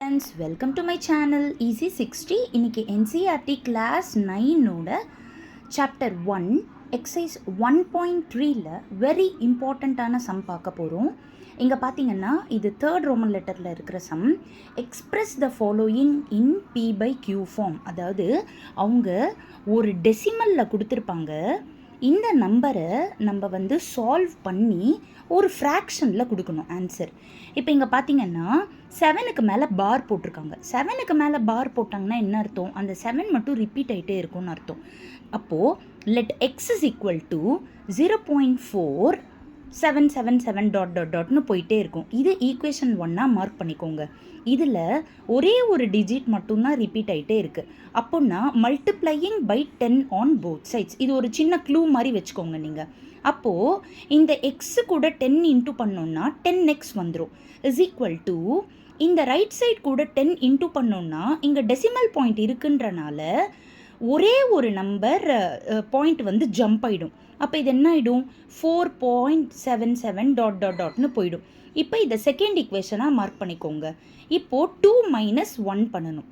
Friends, welcome to my channel easy 60. இன்றைக்கி NCERT class 9ஓட chapter 1 exercise 1.3ல very இம்பார்ட்டண்ட்டான சம் பார்க்க போகிறோம். இங்கே பார்த்தீங்கன்னா இது தேர்ட் ரோமன் லெட்டரில் இருக்கிற sum. Express the following in P by Q form. அதாவது அவங்க ஒரு டெசிமலில் கொடுத்துருப்பாங்க. இந்த நம்பரை நம்ம சால்வ் பண்ணி ஒரு ஃப்ராக்ஷனில் கொடுக்கணும் ஆன்சர். இப்போ இங்கே பார்த்தீங்கன்னா 7க்கு மேலே பார் போட்டிருக்காங்க. 7க்கு மேலே பார் போட்டாங்கன்னா என்ன அர்த்தம்? அந்த 7 மட்டும் ரிப்பீட் ஆகிட்டே இருக்கும்னு அர்த்தம். அப்போது let X is equal to 0.4777 டாட்னு போயிட்டே இருக்கும். இது ஈக்குவேஷன் 1 மார்க் பண்ணிக்கோங்க. இதில் ஒரே ஒரு டிஜிட் மட்டும்தான் ரிப்பீட் ஆகிட்டே இருக்குது. அப்போன்னா multiplying by 10 on both sides. இது ஒரு சின்ன க்ளூ மாதிரி வச்சுக்கோங்க நீங்கள். அப்போது இந்த எக்ஸு கூட 10 இன்ட்டு பண்ணோன்னா 10x வந்துடும். இஸ் ஈக்குவல் டு இந்த ரைட் சைட் கூட 10 இன்ட்டு பண்ணோன்னா இங்கே டெசிமல் பாயிண்ட் இருக்குன்றனால ஒரே ஒரு நம்பர் பாயிண்ட் ஜம்ப் ஆகிடும். அப்போ இது என்ன ஆகிடும்? 4.77 டாட்னு போயிடும். இப்போ இதை செகண்ட் ஈக்குவேஷனாக மார்க் பண்ணிக்கோங்க. இப்போது 2 - 1 பண்ணணும்.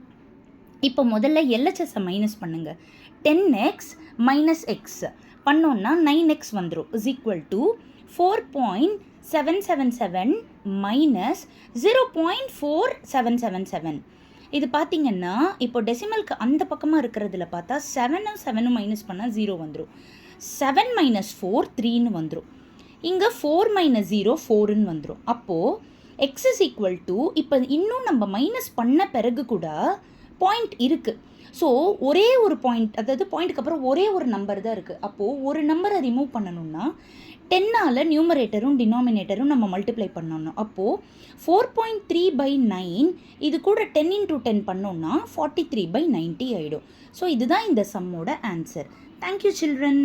இப்போ முதல்ல எல்ஹெச்எஸை மைனஸ் பண்ணுங்கள். 10x மைனஸ் எக்ஸ் பண்ணோன்னா 9x வந்துடும். Is equal to 4.777 minus 0.4777. இது பார்த்தீங்கன்னா இப்போ டெசிமலுக்கு அந்த பக்கமாக இருக்கிறதுல பார்த்தா 7 மைனஸ் பண்ணால் 0 வந்துடும். 7 - 4 3ன்னு வந்துடும். இங்கே 4 - 0 4ன்னு வந்துடும். அப்போது எக்ஸ் இஸ் ஈக்குவல் டு இப்போ இன்னும் நம்ம மைனஸ் பண்ண பிறகு கூட பாயிண்ட் இருக்குது. ஸோ ஒரே ஒரு பாயிண்ட், அதாவது பாயிண்ட்டுக்கு அப்புறம் ஒரே ஒரு நம்பர் தான் இருக்குது. அப்போது ஒரு நம்பரை ரிமூவ் பண்ணணும்னா 10ஆல் நியூமரேட்டரும் டினாமினேட்டரும் நம்ம மல்டிப்ளை பண்ணணும். அப்போது 4.3/9 இது கூட 10 × 10 பண்ணோன்னா 43/90 ஆகிடும். ஸோ இதுதான் இந்த சம்மோட ஆன்சர். Thank you children.